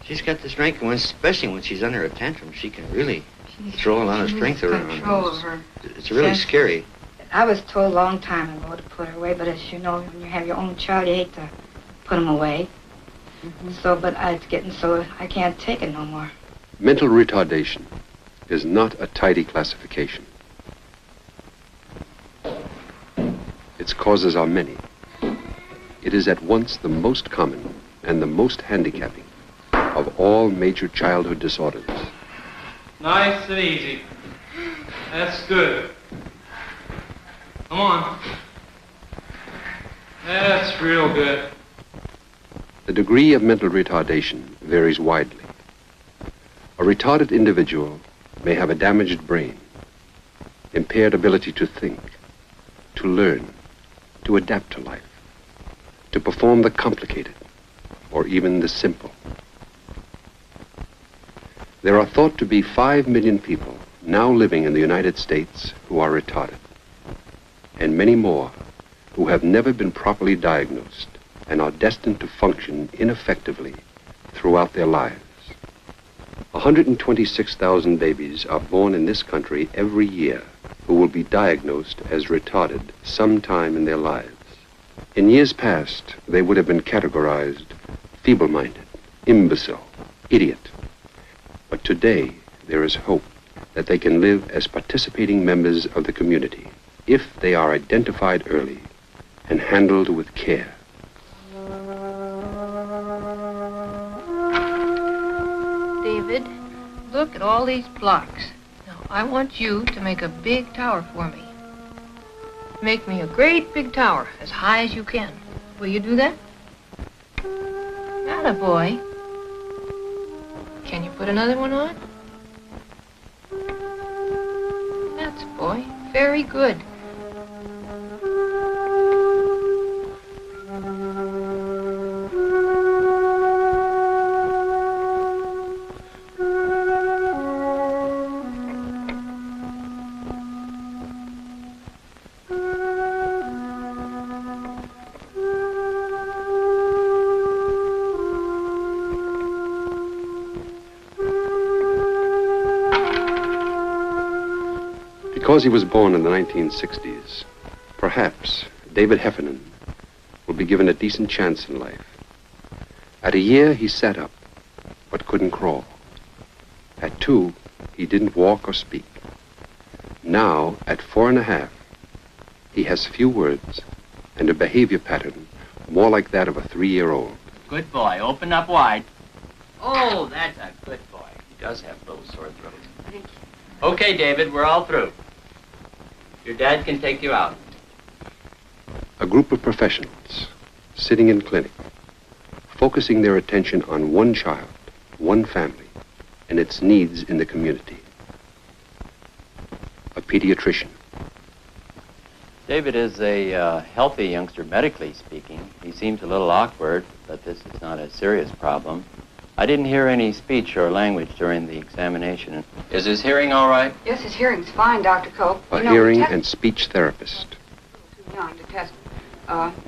She's got the strength, and especially when she's under a tantrum, she can really throw a lot of strength around. Control of her. It's really scary. I was told a long time ago to put her away, but as you know, when you have your own child, you hate to put them away. So, but it's getting so I can't take it no more. Mental retardation is not a tidy classification. Its causes are many. It is at once the most common and the most handicapping of all major childhood disorders. Nice and easy. That's good. Come on. That's real good. The degree of mental retardation varies widely. A retarded individual may have a damaged brain, impaired ability to think, to learn, to adapt to life, to perform the complicated, or even the simple. There are thought to be 5 million people now living in the United States who are retarded, and many more who have never been properly diagnosed and are destined to function ineffectively throughout their lives. 126,000 babies are born in this country every year who will be diagnosed as retarded sometime in their lives. In years past, they would have been categorized feeble-minded, imbecile, idiot. But today, there is hope that they can live as participating members of the community if they are identified early and handled with care. David, look at all these blocks. Now, I want you to make a big tower for me. Make me a great big tower, as high as you can. Will you do that? Attaboy. Can you put another one on? That's a boy. Very good. Because he was born in the 1960s, perhaps David Heffernan will be given a decent chance in life. At a year, he sat up, but couldn't crawl. At 2, he didn't walk or speak. Now, at 4.5, he has few words and a behavior pattern more like that of a 3-year-old. Good boy. Open up wide. Oh, that's a good boy. He does have a little sore throat. Thank you. Okay, David, we're all through. Your dad can take you out. A group of professionals sitting in clinic, focusing their attention on one child, one family, and its needs in the community. A pediatrician. David is a healthy youngster, medically speaking. He seems a little awkward, but this is not a serious problem. I didn't hear any speech or language during the examination. Is his hearing all right? Yes, his hearing's fine, Dr. Cope. A hearing and speech therapist. Too young to test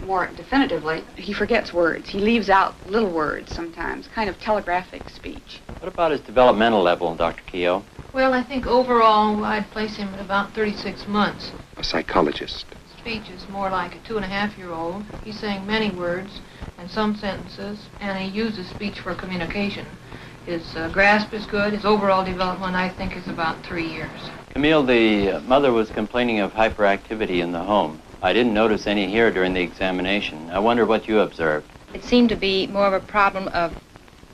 more definitively. He forgets words. He leaves out little words sometimes, kind of telegraphic speech. What about his developmental level, Dr. Keogh? Well, I think overall I'd place him at about 36 months. A psychologist. Speech is more like a 2.5-year-old. He's saying many words and some sentences, and he uses speech for communication. His grasp is good. His overall development, I think, is about 3 years. Camille, the mother was complaining of hyperactivity in the home. I didn't notice any here during the examination. I wonder what you observed. It seemed to be more of a problem of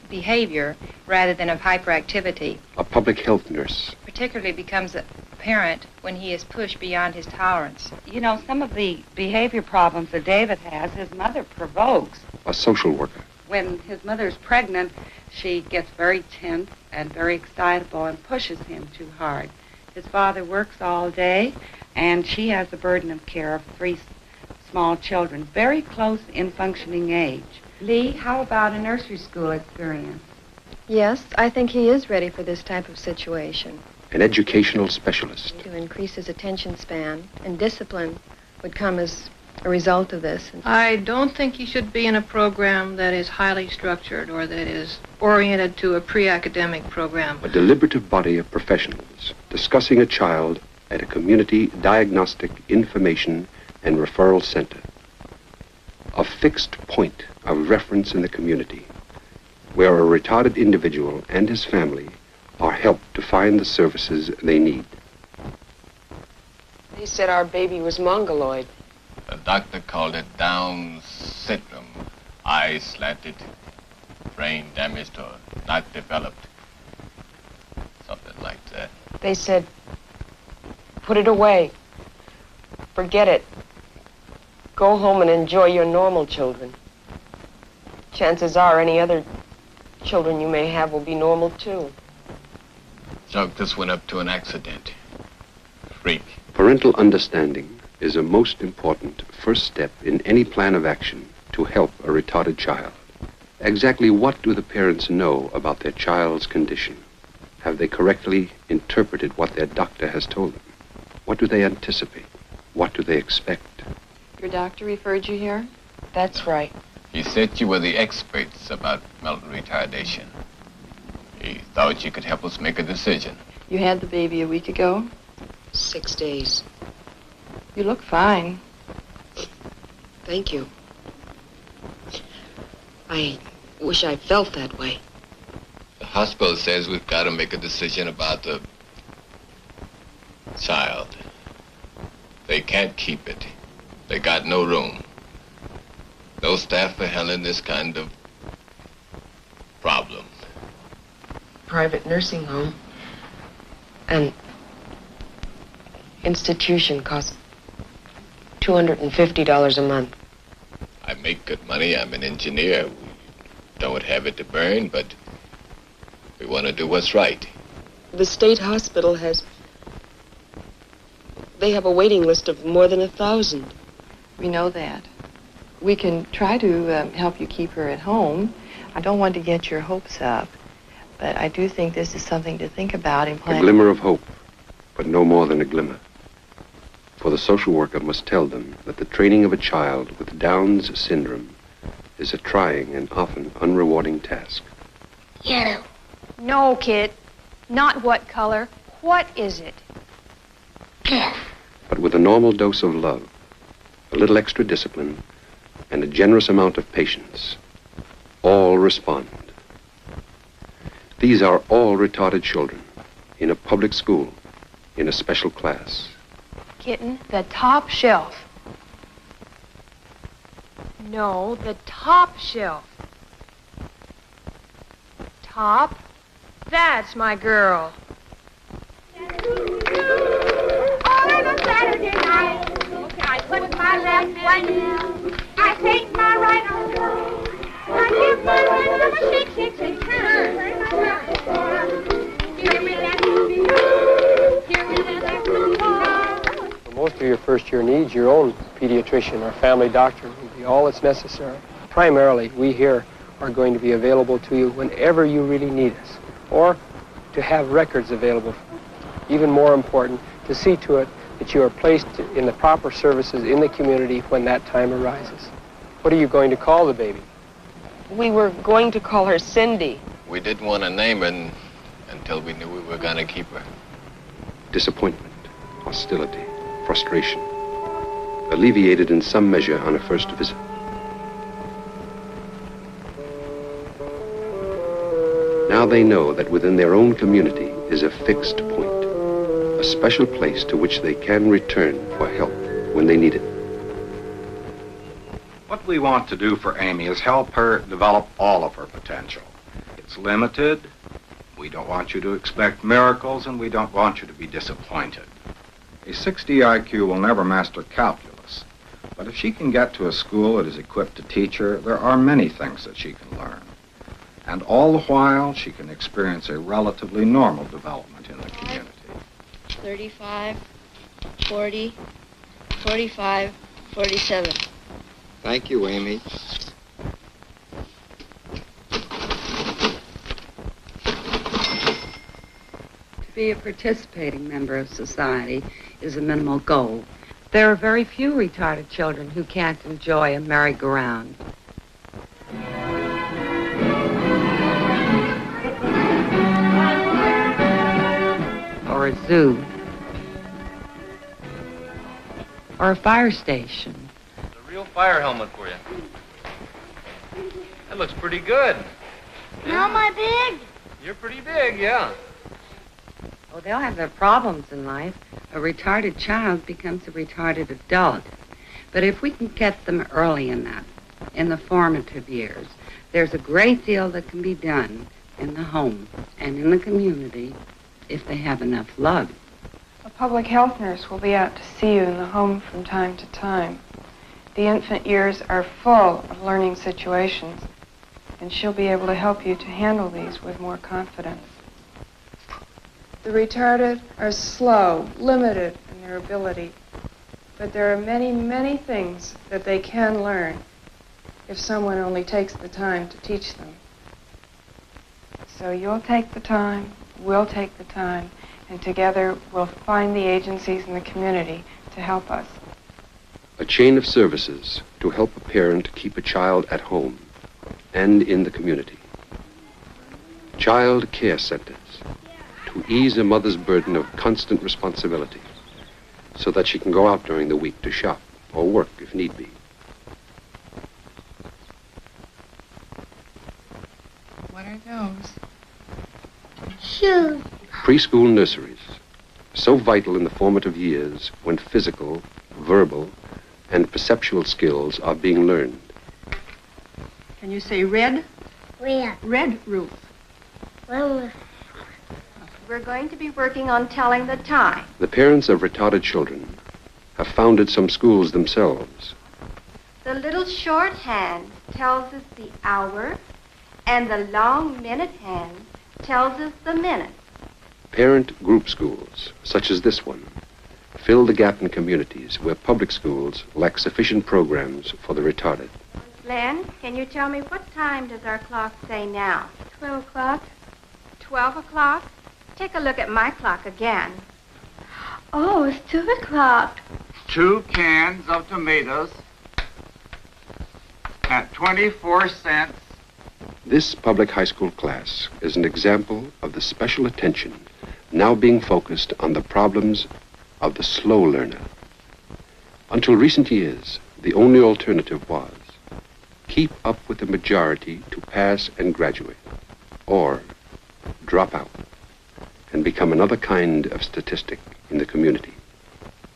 behavior rather than of hyperactivity. A public health nurse. Particularly becomes apparent when he is pushed beyond his tolerance. You know, some of the behavior problems that David has, his mother provokes. A social worker. When his mother's pregnant, she gets very tense and very excitable and pushes him too hard. His father works all day, and she has the burden of care of 3 small children, very close in functioning age. Lee, how about a nursery school experience? Yes, I think he is ready for this type of situation. An educational specialist. To increase his attention span, and discipline would come as a result of this. I don't think he should be in a program that is highly structured or that is oriented to a pre-academic program. A deliberative body of professionals discussing a child at a community diagnostic information and referral center. A fixed point of reference in the community where a retarded individual and his family are helped to find the services they need. They said our baby was mongoloid. The doctor called it Down syndrome. Eyes slanted, brain damaged or not developed. Something like that. They said, put it away. Forget it. Go home and enjoy your normal children. Chances are any other children you may have will be normal too. Chuck, this went up to an accident. Freak. Parental understanding is a most important first step in any plan of action to help a retarded child. Exactly what do the parents know about their child's condition? Have they correctly interpreted what their doctor has told them? What do they anticipate? What do they expect? Your doctor referred you here? That's right. He said you were the experts about mental retardation. He thought you could help us make a decision. You had the baby a week ago? 6 days. You look fine. Thank you. I wish I felt that way. The hospital says we've got to make a decision about the child. They can't keep it. They got no room. No staff for handling this kind of problem. Private nursing home. And institution costs $250 a month. I make good money. I'm an engineer. We don't have it to burn, but we want to do what's right. The state hospital they have a waiting list of more than 1,000. We know that. We can try to help you keep her at home. I don't want to get your hopes up, but I do think this is something to think about in planning. A glimmer of hope, but no more than a glimmer. For the social worker must tell them that the training of a child with Down's syndrome is a trying and often unrewarding task. Yellow. No, kid. Not what color. What is it? But with a normal dose of love, a little extra discipline, and a generous amount of patience, all respond. These are all retarded children in a public school, in a special class. Kitten, the top shelf. No, the top shelf. Top? That's my girl. On a Saturday night, I put my left one down. I take my right on through. I give my right to shake, shake, shake, turn. Give me that movie. Give me that movie. For most of your first-year needs, your own pediatrician or family doctor will be all that's necessary. Primarily, we here are going to be available to you whenever you really need us, or to have records available. Even more important, to see to it that you are placed in the proper services in the community when that time arises. What are you going to call the baby? We were going to call her Cindy. We didn't want to name her until we knew we were going to keep her. Disappointment, hostility, frustration, alleviated in some measure on a first visit. Now they know that within their own community is a fixed point, a special place to which they can return for help when they need it. What we want to do for Amy is help her develop all of her potential. It's limited. We don't want you to expect miracles, and we don't want you to be disappointed. A 60 IQ will never master calculus, but if she can get to a school that is equipped to teach her, there are many things that she can learn. And all the while, she can experience a relatively normal development in the community. 35, 40, 45, 47. Thank you, Amy. To be a participating member of society is a minimal goal. There are very few retarded children who can't enjoy a merry-go-round. Or a zoo. Or a fire station. A real fire helmet for you. That looks pretty good. How am I big? You're pretty big, yeah. Oh, they'll have their problems in life. A retarded child becomes a retarded adult. But if we can get them early enough, in the formative years, there's a great deal that can be done in the home and in the community if they have enough love. A public health nurse will be out to see you in the home from time to time. The infant years are full of learning situations, and she'll be able to help you to handle these with more confidence. The retarded are slow, limited in their ability, but there are many, many things that they can learn if someone only takes the time to teach them. So you'll take the time, we'll take the time, and together we'll find the agencies in the community to help us. A chain of services to help a parent keep a child at home and in the community. Child care centers to ease a mother's burden of constant responsibility so that she can go out during the week to shop or work if need be. What are those? Shoes. Preschool nurseries, so vital in the formative years when physical, verbal, and perceptual skills are being learned. Can you say red? Red. Red, Ruth. Well, We're going to be working on telling the time. The parents of retarded children have founded some schools themselves. The little shorthand tells us the hour, and the long minute hand tells us the minute. Parent group schools, such as this one, fill the gap in communities where public schools lack sufficient programs for the retarded. Len, can you tell me what time does our clock say now? 12 o'clock. 12 o'clock? Take a look at my clock again. Oh, it's 2 o'clock. 2 cans of tomatoes at 24 cents. This public high school class is an example of the special attention now being focused on the problems of the slow learner. Until recent years, the only alternative was keep up with the majority to pass and graduate, or drop out and become another kind of statistic in the community.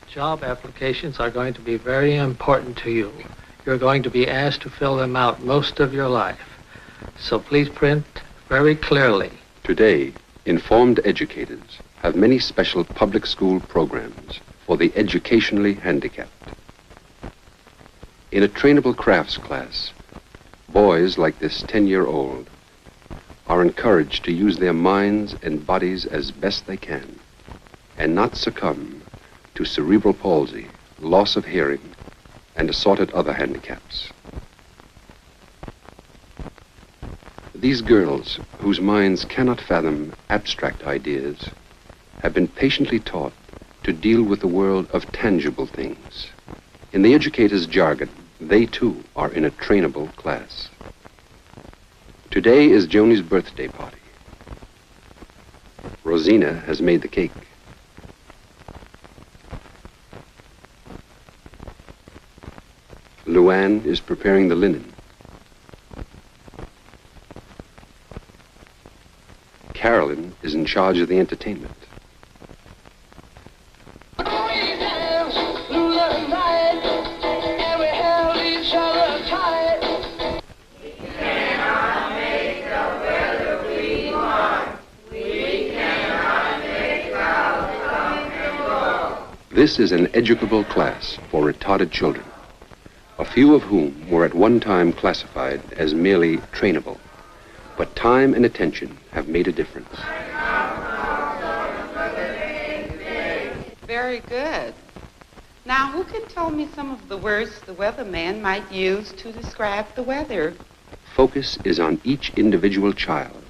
Job applications are going to be very important to you. You're going to be asked to fill them out most of your life. So please print very clearly. Today, informed educators have many special public school programs for the educationally handicapped. In a trainable crafts class, boys like this 10-year-old are encouraged to use their minds and bodies as best they can and not succumb to cerebral palsy, loss of hearing, and assorted other handicaps. These girls, whose minds cannot fathom abstract ideas, have been patiently taught to deal with the world of tangible things. In the educator's jargon, they too are in a trainable class. Today is Joni's birthday party. Rosina has made the cake. Luann is preparing the linen. Carolyn is in charge of the entertainment. This is an educable class for retarded children, a few of whom were at one time classified as merely trainable. But time and attention have made a difference. Very good. Now, who can tell me some of the words the weatherman might use to describe the weather? Focus is on each individual child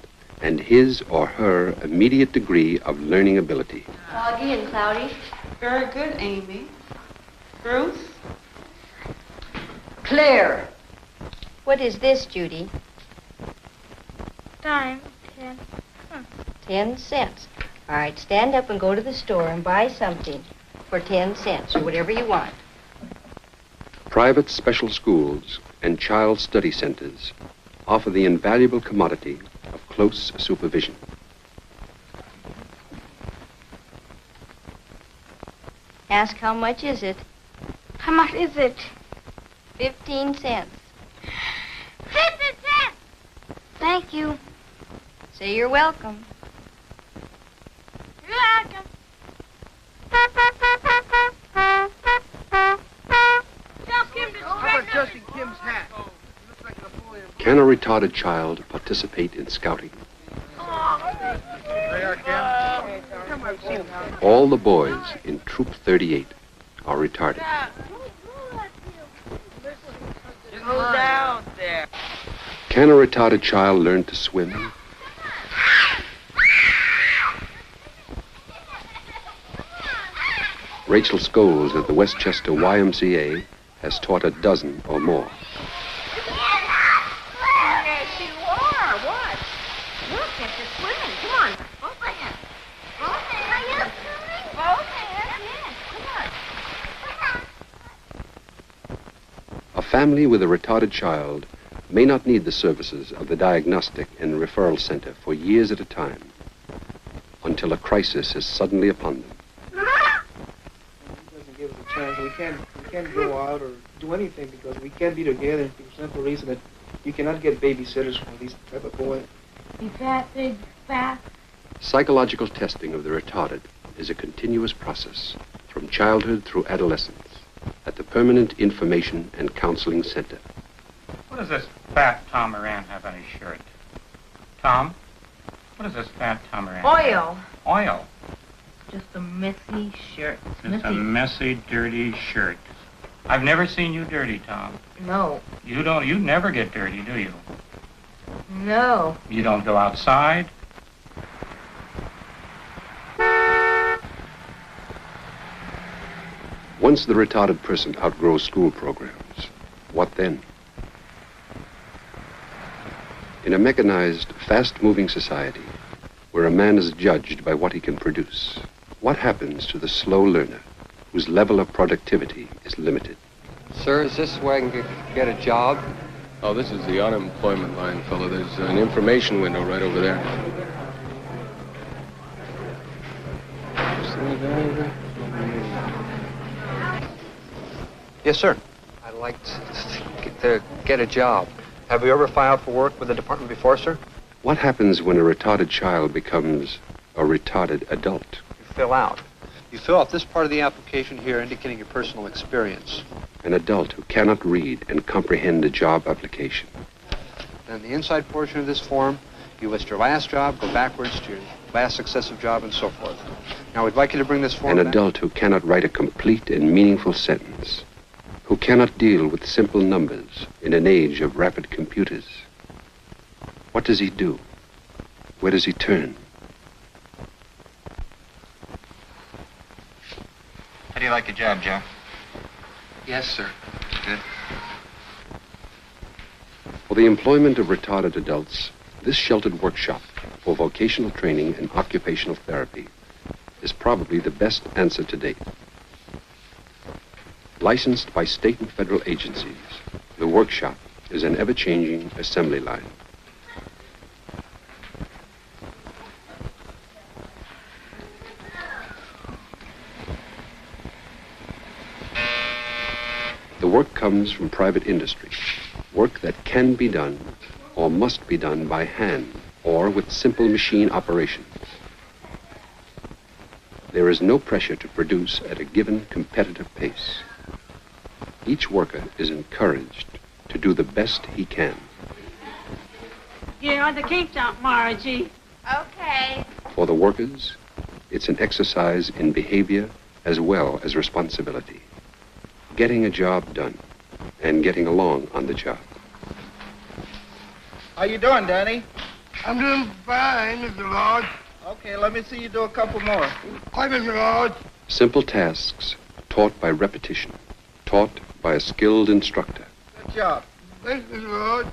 and his or her immediate degree of learning ability. Foggy and cloudy. Very good, Amy. Bruce? Claire. What is this, Judy? Dime, 10. 10 cents. All right, stand up and go to the store and buy something for 10 cents or whatever you want. Private special schools and child study centers offer the invaluable commodity of close supervision. Ask how much is it? How much is it? 15 cents. 50 cents! Thank you. Say you're welcome. You're welcome. How about Justin Kim's hat? Can a retarded child participate in scouting? All the boys in Troop 38 are retarded. Go down there. Can a retarded child learn to swim? Rachel Scholes at the Westchester YMCA has taught a dozen or more. Yes, you are. What? Look at the swimming. Come on. Both hands. Both hands. Are you swimming? Both hands. Yes. Come on. A family with a retarded child may not need the services of the diagnostic and referral center for years at a time until a crisis is suddenly upon them. Doesn't give us a chance. We can't go out or do anything because we can't be together for the simple reason that you cannot get babysitters for these type of boys. Be fat, big, fat. Psychological testing of the retarded is a continuous process from childhood through adolescence at the Permanent Information and Counseling Center. What does this fat Tom Moran have on his shirt? Tom, what is this fat Tom Moran? Oil. Oil. Just a messy shirt. It's a messy, dirty shirt. I've never seen you dirty, Tom. No. You never get dirty, do you? No. You don't go outside? Once the retarded person outgrows school programs, what then? In a mechanized, fast-moving society, where a man is judged by what he can produce, what happens to the slow learner whose level of productivity is limited? Sir, is this where I can get a job? Oh, this is the unemployment line, fellow. There's an information window right over there. Yes, sir. I'd like to get a job. Have you ever filed for work with the department before, sir? What happens when a retarded child becomes a retarded adult? You fill out. You fill out this part of the application here indicating your personal experience. An adult who cannot read and comprehend a job application. Then the inside portion of this form, you list your last job, go backwards to your last successive job, and so forth. Now, we'd like you to bring this form An back. adult who cannot write a complete and meaningful sentence. Who cannot deal with simple numbers in an age of rapid computers. What does he do? Where does he turn? How do you like your job, Joe? Yes, sir. Good. For the employment of retarded adults, this sheltered workshop for vocational training and occupational therapy is probably the best answer to date. Licensed by state and federal agencies, the workshop is an ever-changing assembly line. The work comes from private industry, work that can be done or must be done by hand or with simple machine operations. There is no pressure to produce at a given competitive pace. Each worker is encouraged to do the best he can. Here are the kinks out, Margie. Okay. For the workers, it's an exercise in behavior as well as responsibility. Getting a job done and getting along on the job. How you doing, Danny? I'm doing fine, Mr. Lord. Okay, let me see you do a couple more. Quite, Mr. Lord. Simple tasks taught by repetition taught by a skilled instructor. Good job. Thanks, Mr. Lord.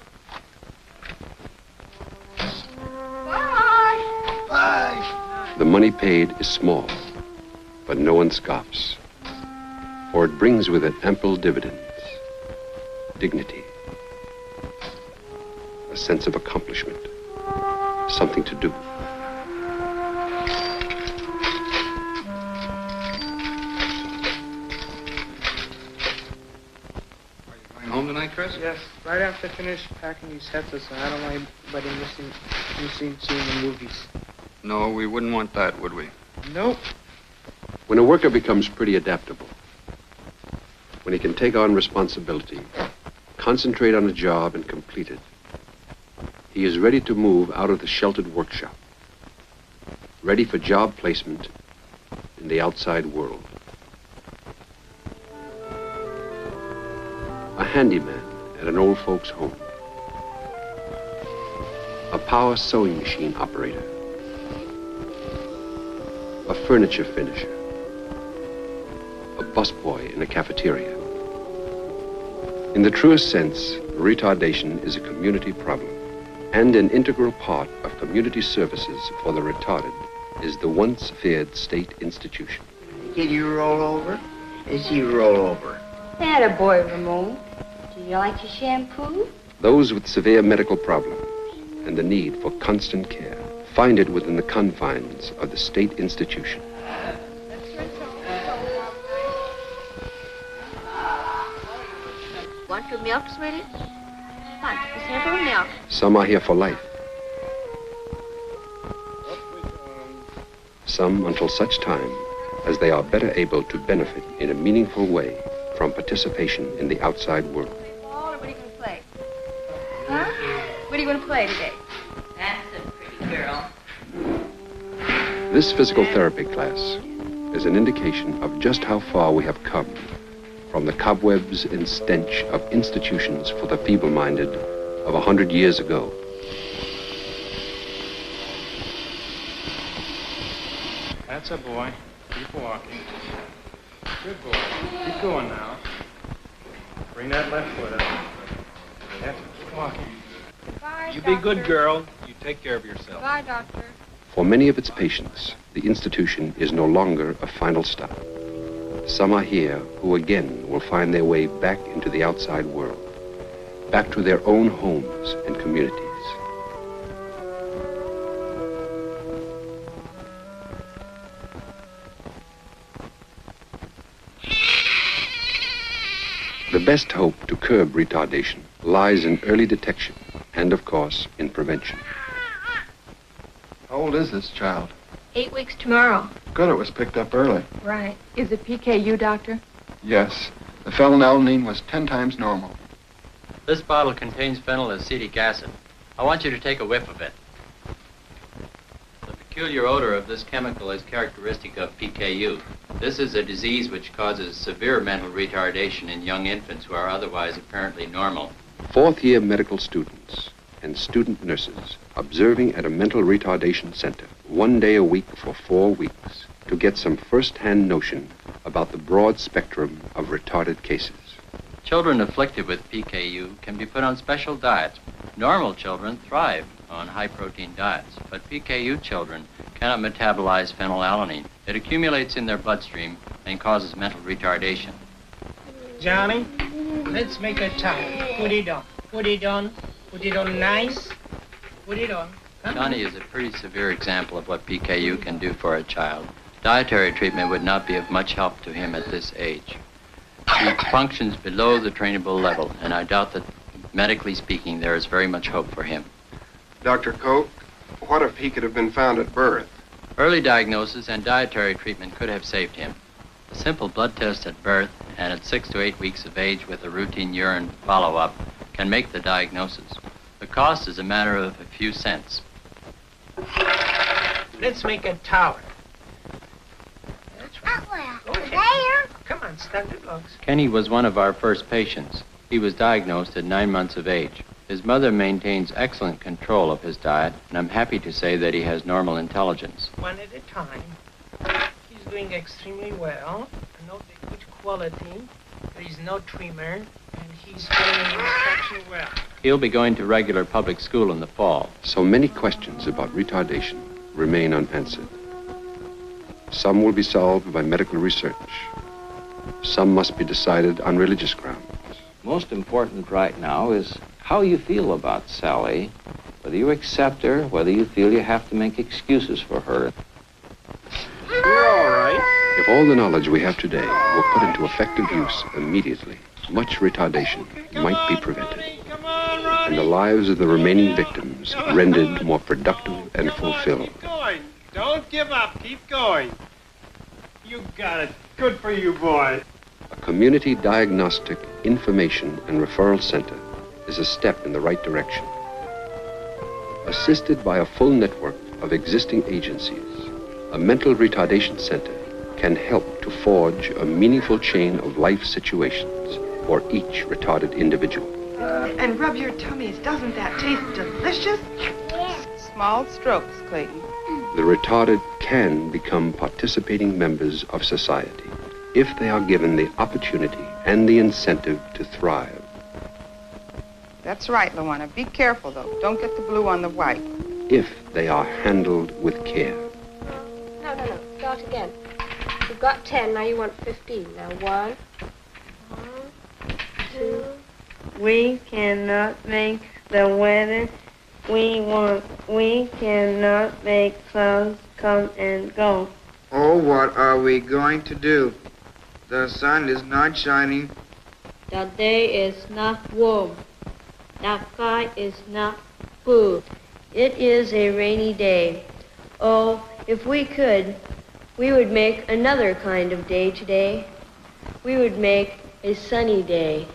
Bye. Bye. The money paid is small, but no one scoffs, for it brings with it ample dividends, dignity, a sense of accomplishment, something to do. Home tonight, Chris? Yes, right after I finish packing these heifers, so I don't want anybody missing seeing the movies. No, we wouldn't want that, would we? Nope. When a worker becomes pretty adaptable, when he can take on responsibility, concentrate on a job and complete it, he is ready to move out of the sheltered workshop, ready for job placement in the outside world. A handyman at an old folks' home. A power sewing machine operator. A furniture finisher. A busboy in a cafeteria. In the truest sense, retardation is a community problem, and an integral part of community services for the retarded is the once feared state institution. Did you roll over? Did you roll over? Atta boy, Ramon. Do you like your shampoo? Those with severe medical problems and the need for constant care find it within the confines of the state institution. Want your milk, sweetie? Come on, let's have a milk. Some are here for life. Some until such time as they are better able to benefit in a meaningful way from participation in the outside world. What are you going to play? Huh? What are you going to play today? That's a pretty girl. This physical therapy class is an indication of just how far we have come from the cobwebs and stench of institutions for the feeble-minded of 100 years ago. That's a boy. Keep walking. Good boy. Keep going now. Bring that left foot up. That's it. Keep walking. Bye, You be good, girl. You take care of yourself. Bye, Doctor. For many of its patients, the institution is no longer a final stop. Some are here who again will find their way back into the outside world, back to their own homes and communities. The best hope to curb retardation lies in early detection and, of course, in prevention. How old is this child? 8 weeks tomorrow. Good, it was picked up early. Right. Is it PKU, Doctor? Yes. The phenylalanine was 10 times normal. This bottle contains phenylacetic acid. I want you to take a whiff of it. The peculiar odor of this chemical is characteristic of PKU. This is a disease which causes severe mental retardation in young infants who are otherwise apparently normal. Fourth-year medical students and student nurses observing at a mental retardation center 1 day a week for 4 weeks to get some first-hand notion about the broad spectrum of retarded cases. Children afflicted with PKU can be put on special diets. Normal children thrive on high-protein diets, but PKU children cannot metabolize phenylalanine. It accumulates in their bloodstream and causes mental retardation. Johnny, let's make a towel. Put it on. Put it on. Put it on nice. Put it on. Come Johnny on. is a pretty severe example of what PKU can do for a child. Dietary treatment would not be of much help to him at this age. He functions below the trainable level, and I doubt that, medically speaking, there is very much hope for him. Dr. Koch, what if he could have been found at birth? Early diagnosis and dietary treatment could have saved him. A simple blood test at birth and at 6 to 8 weeks of age with a routine urine follow-up can make the diagnosis. The cost is a matter of a few cents. Let's make a tower. That's right. Go ahead. Come on, stand the logs. Kenny was one of our first patients. He was diagnosed at 9 months of age. His mother maintains excellent control of his diet, and I'm happy to say that he has normal intelligence. One at a time. He's doing extremely well. I know the good quality. There's no trimmer, and he's getting an infection well. He'll be going to regular public school in the fall. So many questions about retardation remain unanswered. Some will be solved by medical research. Some must be decided on religious grounds. Most important right now is how you feel about Sally, whether you accept her, whether you feel you have to make excuses for her. You're all right. If all the knowledge we have today were put into effective use immediately, much retardation might be prevented, and the lives of the remaining victims rendered more productive and fulfilled. Keep going. Don't give up. Keep going. You got it. Good for you, boy. A community diagnostic information and referral center is a step in the right direction. Assisted by a full network of existing agencies, a mental retardation center can help to forge a meaningful chain of life situations for each retarded individual. And rub your tummies. Doesn't that taste delicious? Small strokes, Clayton. The retarded can become participating members of society if they are given the opportunity and the incentive to thrive. That's right, Luana. Be careful, though. Don't get the blue on the white. If they are handled with care. No. Start again. You've got 10, now you want 15. Now 1, 2. We cannot make the weather we want. We cannot make clouds come and go. Oh, what are we going to do? The sun is not shining. The day is not warm. The sky is not blue. It is a rainy day. Oh, if we could, we would make another kind of day today. We would make a sunny day.